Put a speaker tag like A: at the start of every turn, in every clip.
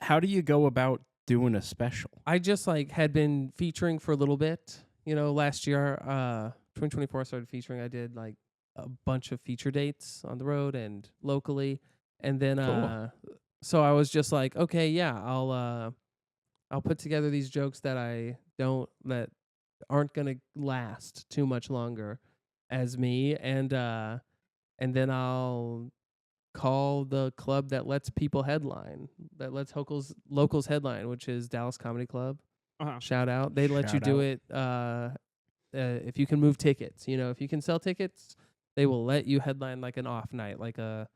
A: how do you go about doing a special?
B: I just like had been featuring for a little bit. Last year, 2024, I started featuring. I did like a bunch of feature dates on the road and locally, and then
A: Cool.
B: so I was just like, okay, yeah, I'll put together these jokes that aren't gonna last too much longer as me, and then I'll call the club that lets people headline, that lets locals headline, which is Dallas Comedy Club.
C: Uh-huh.
B: Shout out. They let you
A: Shout
B: do
A: out.
B: it if you can move tickets. If you can sell tickets, they will let you headline like an off night, like the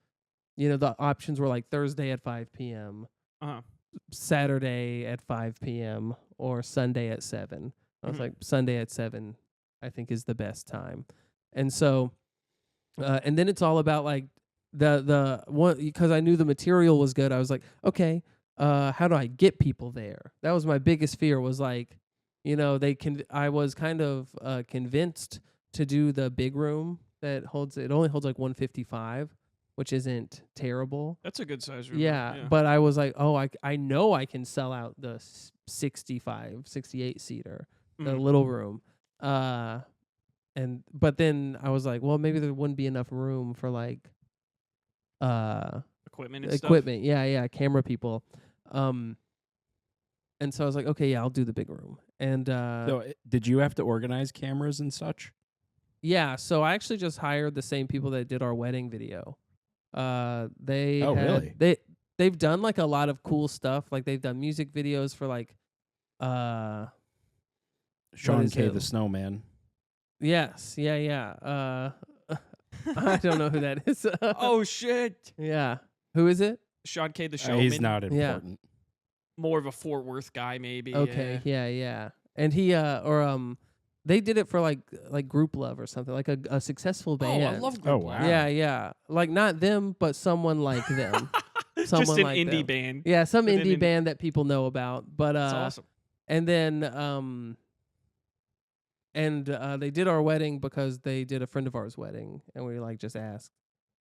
B: options were like Thursday at 5 p.m.,
C: Uh-huh.
B: Saturday at 5 p.m., or Sunday at 7. I was like, Sunday at 7, I think, is the best time. And so, and then it's all about like the one, because I knew the material was good. I was like, okay, how do I get people there? That was my biggest fear, was like, I was kind of convinced to do the big room that only holds like 155, which isn't terrible.
C: That's a good size room.
B: Yeah, but I was like, oh, I know I can sell out the 68 seater, the little room. But then I was like, well, maybe there wouldn't be enough room for like
C: equipment and stuff.
B: Yeah, camera people. And so I was like, okay, yeah, I'll do the big room. And
A: So did you have to organize cameras and such?
B: yeah, so I actually just hired the same people that did our wedding video.
A: Really?
B: They've done like a lot of cool stuff. Like they've done music videos for like
A: Sean K. the Snowman.
B: Yes, yeah. I don't know who that is.
C: Oh shit!
B: Yeah, who is it?
C: Sean K. the Showman.
A: He's not important.
C: More of a Fort Worth guy, maybe.
B: Okay, yeah. And he they did it for like Group Love or something, like a successful band.
C: Oh, I love Group Love.
A: Wow.
B: Yeah. Like not them, but someone like them.
C: Just an
B: like
C: indie
B: them.
C: band.
B: Yeah, some
C: Within
B: indie band that people know about. But
C: That's awesome.
B: And then they did our wedding because they did a friend of ours wedding, and we like just asked.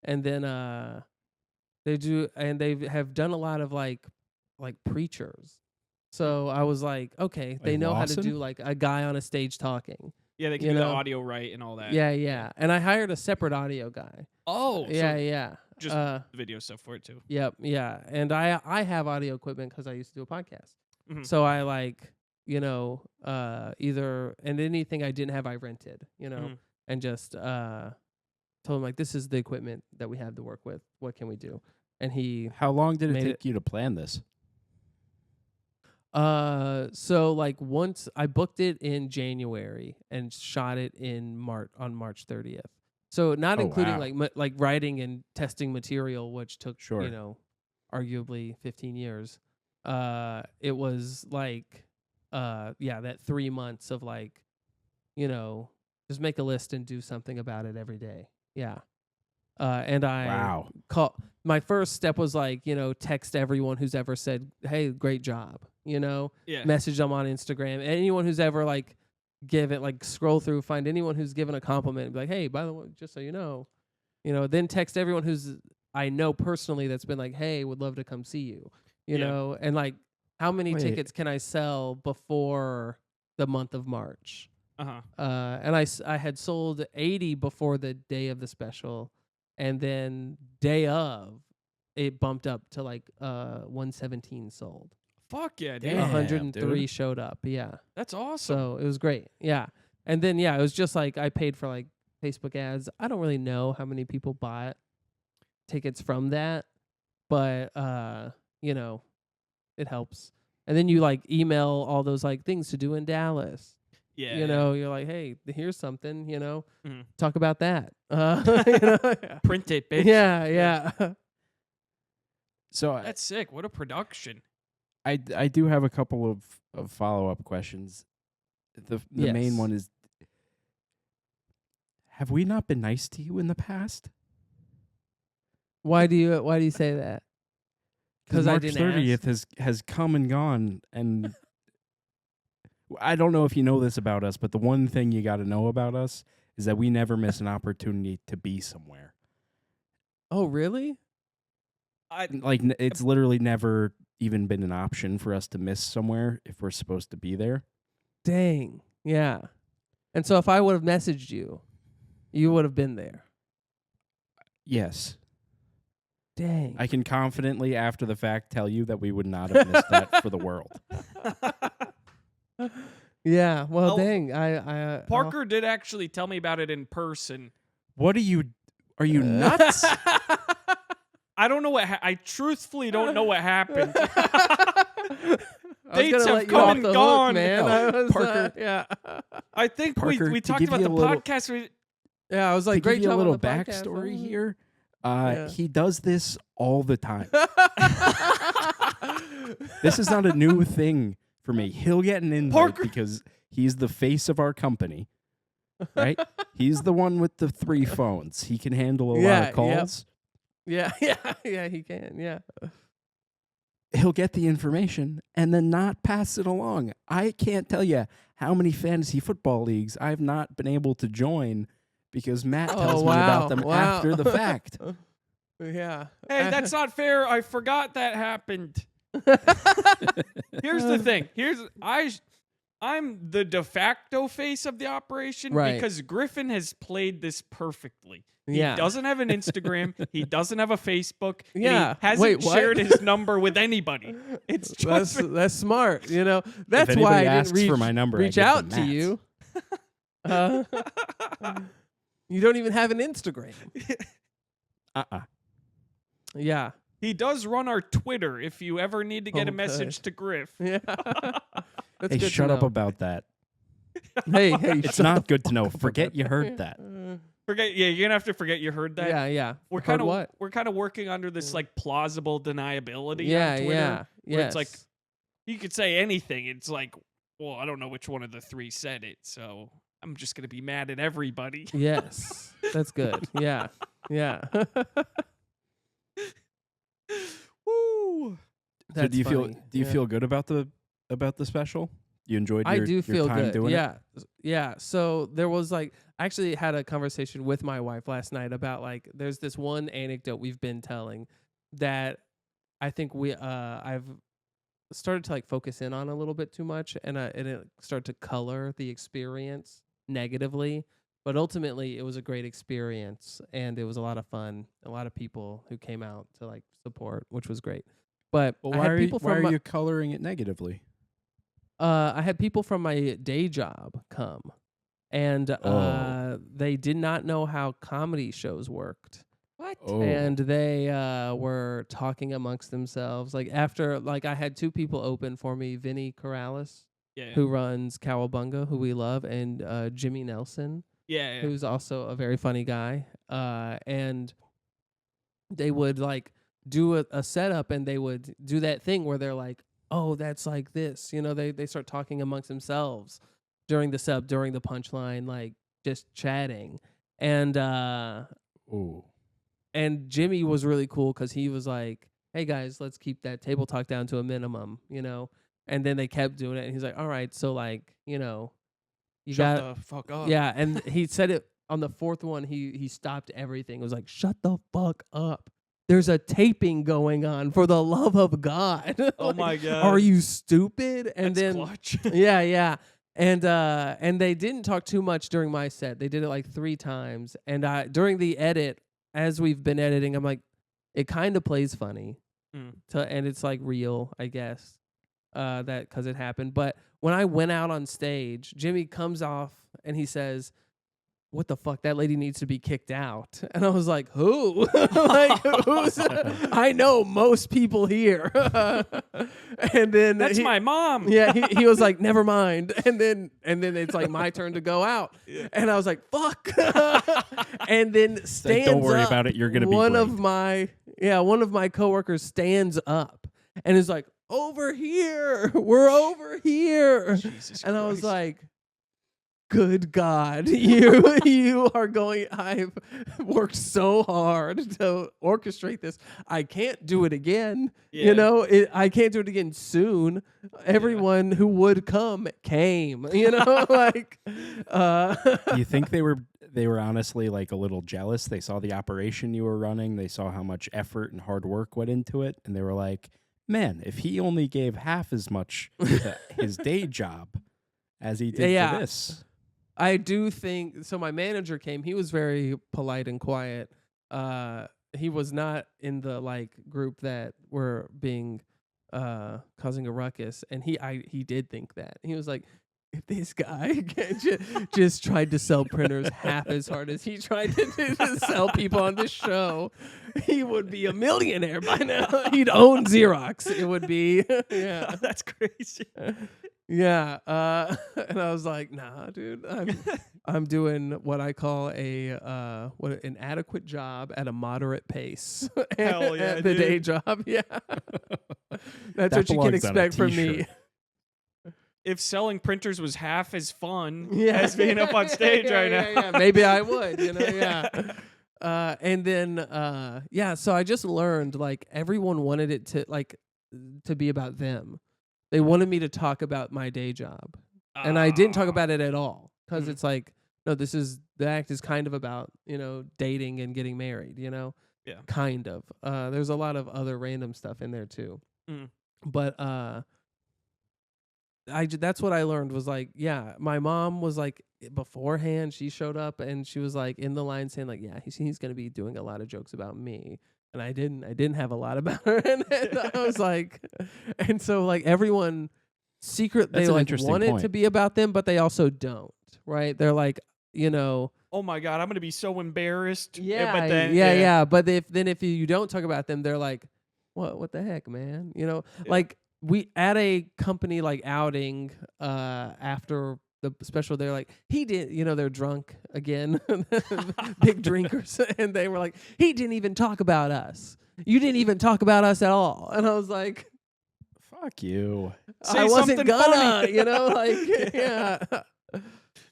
B: And then they have done a lot of like preachers. So I was like, okay, they know how to do like a guy on a stage talking.
C: Yeah, they can do the audio right and all that.
B: Yeah. And I hired a separate audio guy.
C: Oh,
B: yeah.
C: Just the video stuff for it too.
B: Yep, yeah. And I have audio equipment because I used to do a podcast.
C: Mm-hmm.
B: So I like, either, and anything I didn't have, I rented, and just told him like, this is the equipment that we have to work with. What can we do? And
A: How long did it take you to plan this?
B: So like once I booked it in January and shot it in on March 30th. So not including like writing and testing material, which took, arguably 15 years. It was like, that 3 months of like, just make a list and do something about it every day. Yeah. And I my first step was like, text everyone who's ever said, hey, great job, message them on Instagram. Anyone who's ever like scroll through, find anyone who's given a compliment and be like, hey, by the way, just so you know, then text everyone who's I know personally that's been like, hey, would love to come see you, know, and like, how many tickets can I sell before the month of March? And I had sold 80 before the day of the special. And then day of, it bumped up to like 117 sold.
C: Fuck yeah, dude.
B: 103 showed up. Yeah.
C: That's awesome.
B: So it was great. Yeah. And then, it was just like I paid for like Facebook ads. I don't really know how many people bought tickets from that, but, it helps. And then you like email all those like things to do in Dallas.
C: Yeah,
B: you're like, hey, here's something, talk about that.
C: Print it, bitch.
B: Yeah.
A: So
C: that's sick. What a production.
A: I do have a couple of follow-up questions. The main one is, have we not been nice to you in the past?
B: Why do you say that? Because
A: March 30th has come and gone, and I don't know if you know this about us, but the one thing you got to know about us is that we never miss an opportunity to be somewhere.
B: Oh, really?
A: It's literally never even been an option for us to miss somewhere if we're supposed to be there.
B: Dang. Yeah. And so if I would have messaged you, you would have been there.
A: Yes.
B: Dang.
A: I can confidently, after the fact, tell you that we would not have missed that for the world.
B: Yeah. Well,
C: Oh,
B: dang. I
C: Parker did actually tell me about it in person.
A: What are you nuts?
C: I don't know what I truthfully don't know what happened.
B: I was
C: Dates
B: gonna
C: have
B: let you
C: come
B: off
C: and
B: the
C: gone.
B: Hook, man.
A: No,
B: I was,
A: Parker-
B: yeah.
C: I think
A: Parker,
C: we
A: to
C: talked
A: give
C: about
A: you
C: the
A: a little-
C: podcast.
B: Yeah, I was like,
A: To
B: great
A: give you a
B: job
A: little
B: on the podcast.
A: backstory here,
B: Yeah.
A: he does this all the time. This is not a new thing for me. He'll get an invite
C: Parker-
A: because he's the face of our company, right? He's the one with the 3 phones. He can handle a lot
B: Yeah,
A: of
B: yep.
A: calls.
B: Yeah, he can. Yeah.
A: He'll get the information and then not pass it along. I can't tell you how many fantasy football leagues I've not been able to join because Matt tells me about them after the fact.
B: Yeah.
C: Hey, that's not fair. I forgot that happened. Here's the thing. I'm the de facto face of the operation
B: Right.
C: because Griffin has played this perfectly. He
B: Yeah.
C: doesn't have an Instagram. He doesn't have a Facebook. and
B: Yeah.
C: he hasn't
B: Wait, what?
C: shared his number with anybody. It's just
B: That's smart. You know, that's
A: if
B: why
A: anybody
B: I
A: asks
B: didn't
A: for my number, I
B: reach
A: give them
B: out to
A: Matt's.
B: you. You don't even have an Instagram. Yeah.
C: He does run our Twitter if you ever need to get
B: Oh,
C: a message
B: good.
C: to Griff.
B: Yeah. That's
A: Hey,
B: good to
A: shut up
B: know.
A: about that.
B: Hey,
A: It's not good to know. Forget you heard that.
C: Yeah, you're gonna have to forget you heard that.
B: Yeah.
C: We're
B: Heard
C: kind of
B: what?
C: We're kind of working under this like plausible deniability
B: Yeah,
C: on Twitter.
B: yeah.
C: Where
B: Yes.
C: it's like you could say anything. It's like, well, I don't know which one of the 3 said it, so I'm just gonna be mad at everybody.
B: Yes. That's good. Yeah. Yeah.
C: Woo!
A: So
B: That's
A: do you
B: funny.
A: feel
B: Yeah.
A: good about the special? You enjoyed
B: I
A: your,
B: do
A: your
B: feel
A: time
B: good.
A: doing
B: Yeah. Yeah. So there was like, I actually had a conversation with my wife last night about like, there's this one anecdote we've been telling that I think I've started to like focus in on a little bit too much, and it started to color the experience negatively. But ultimately, it was a great experience, and it was a lot of fun. A lot of people who came out to like support, which was great. But
A: Well,
B: I
A: why
B: had
A: are,
B: people
A: why
B: from
A: are you coloring it negatively?
B: I had people from my day job come, and
A: Oh.
B: they did not know how comedy shows worked.
C: What?
A: Oh.
B: And they were talking amongst themselves. Like after, like I had 2 people open for me, Vinny Corrales,
C: Yeah.
B: who runs Cowabunga, who we love, and Jimmy Nelson,
C: Yeah.
B: who's also a very funny guy. And they would like do a setup, and they would do that thing where they're like, oh, that's like this. You know, they start talking amongst themselves during the setup, during the punchline, like just chatting. And
A: Ooh.
B: and Jimmy was really cool because he was like, hey guys, let's keep that table talk down to a minimum, you know? And then they kept doing it, and he's like, all right, so like, you know, you
C: Shut
B: got
C: the fuck up.
B: yeah, and he said it on the 4th one, he stopped everything. It was like, shut the fuck up. There's a taping going on, for the love of God.
C: Oh
B: Like,
C: my God.
B: Are you stupid? And
C: That's
B: then
C: clutch.
B: yeah. And they didn't talk too much during my set. They did it like 3 times. And during the edit, as we've been editing, I'm like, it kind of plays funny. And it's like real, I guess. That because it happened. But when I went out on stage, Jimmy comes off and he says, what the fuck? That lady needs to be kicked out. And I was like, who? Like, who's? I know most people here. And then
C: That's my mom.
B: yeah, he was like, never mind. And then it's like my turn to go out.
C: Yeah.
B: And I was like, fuck. And then
A: Like,
B: stands
A: don't worry
B: up.
A: about it. You're gonna be
B: one
A: great.
B: of my coworkers stands up and is like, over here. We're over here.
C: Jesus
B: And I was
C: Christ.
B: like, good God, you are going. I've worked so hard to orchestrate this. I can't do it again.
C: Yeah.
B: You know, I can't do it again soon. Everyone who would come came. You know, like.
A: Do you think they were honestly like a little jealous? They saw the operation you were running. They saw how much effort and hard work went into it, and they were like, man, if he only gave half as much to his day job as he did to this.
B: I do think so. My manager came. He was very polite and quiet. He was not in the like group that were being causing a ruckus, and he did think that. He was like, if this guy just tried to sell printers half as hard as he tried to sell people on this show, he would be a millionaire by now. He'd own Xerox. It would be yeah.
C: That's crazy.
B: Yeah, and I was like, "Nah, dude, I'm doing what I call an adequate job at a moderate pace.
C: Hell yeah,
B: at the day job, yeah. That's what you can expect from me.
C: If selling printers was half as fun as being up on stage right now,
B: yeah, maybe I would, yeah. And then, so I just learned like everyone wanted it to be about them. They wanted me to talk about my day job, and I didn't talk about it at all because it's like, no, the act is kind of about, dating and getting married, kind of. There's a lot of other random stuff in there too, but that's what I learned was like, my mom was like beforehand, she showed up and she was like in the line saying like, he's going to be doing a lot of jokes about me. And I didn't have a lot about her. And I was like, and so like everyone secretly like want it to be about them, but they also don't, right? They're like,
C: oh my God, I'm going to be so embarrassed.
B: Yeah.
C: But then,
B: But if you don't talk about them, they're like, what the heck, man? Like we at a company like outing, after the special, they're like, he did, they're drunk again, big drinkers, and they were like, he didn't even talk about us. You didn't even talk about us at all. And I was like,
A: fuck you.
C: Say
B: I wasn't gonna,
C: funny.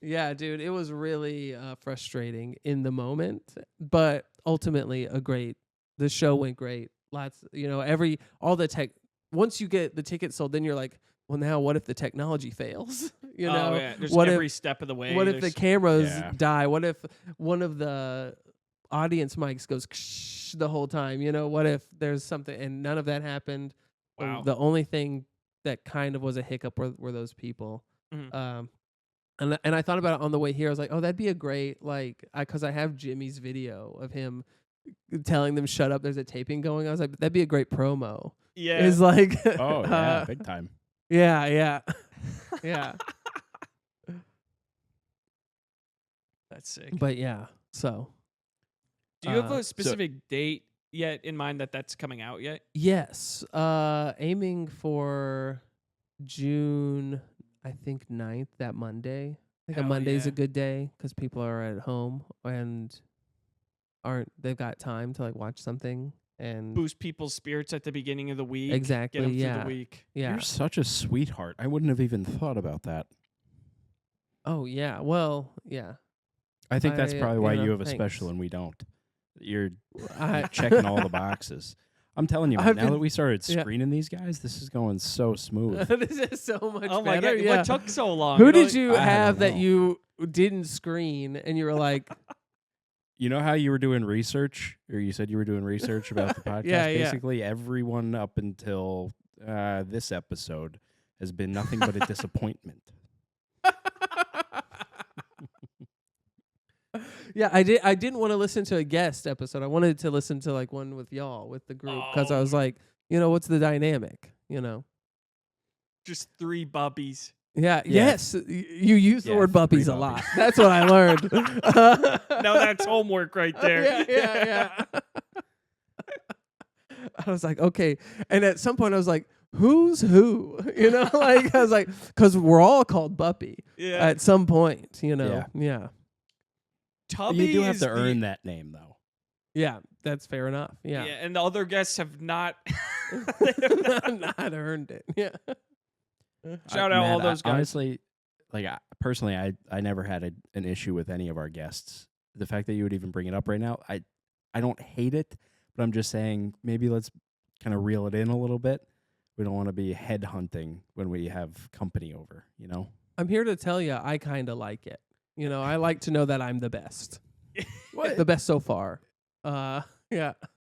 B: Yeah, dude, it was really frustrating in the moment, but ultimately the show went great. Lots, all the tech. Once you get the tickets sold, then you're like, well, now what if the technology fails?
C: There's
B: what
C: every step of the way.
B: What if the cameras die? What if one of the audience mics goes the whole time? What if there's something, and none of that happened.
C: Wow.
B: The only thing that kind of was a hiccup were those people. And I thought about it on the way here. I was like, oh, that'd be a great, because I have Jimmy's video of him telling them shut up. There's a taping going. I was like, that'd be a great promo.
C: Yeah.
B: It's like,
A: oh yeah, big time.
B: Yeah.
C: That's sick.
B: But yeah, so.
C: Do you have a specific date yet in mind that's coming out yet?
B: Yes. Aiming for June, I think 9th, that Monday. I think a Monday's a good day because people are at home and they've got time to like watch something. And
C: boost people's spirits at the beginning of the week.
B: Exactly.
C: Get them through the week.
B: Yeah.
A: You're such a sweetheart. I wouldn't have even thought about that.
B: Oh yeah. Well, yeah.
A: I think that's probably why you have a special and we don't. You're checking all the boxes. I'm telling you, man, now that we started screening these guys, this is going so smooth.
B: This is so much better.
C: Oh my God.
B: Yeah.
C: What took so long?
B: Who did you have that you didn't screen and you were like,
A: you know how you were doing research, or you said you were doing research about the podcast? Basically, everyone up until this episode has been nothing but a disappointment.
B: Yeah, I didn't want to listen to a guest episode. I wanted to listen to like one with y'all, with the group, because I was like, what's the dynamic?
C: Just three buppies.
B: Yeah. Yes. You use the word buppies a lot. That's what I learned.
C: Now that's homework right there.
B: Yeah. I was like, okay. And at some point I was like, who's who? I was like, because we're all called Buppy at some point, Yeah.
C: Tubby,
B: you
A: do have to earn that name, though.
B: Yeah, that's fair enough. Yeah.
C: And the other guests have not
B: not earned it. Yeah.
C: Shout out all those guys.
A: Honestly, personally, I never had an issue with any of our guests. The fact that you would even bring it up right now, I don't hate it, but I'm just saying maybe let's kind of reel it in a little bit. We don't want to be headhunting when we have company over,
B: I'm here to tell you, I kind of like it. I like to know that I'm the best.
A: What?
B: The best so far. Yeah.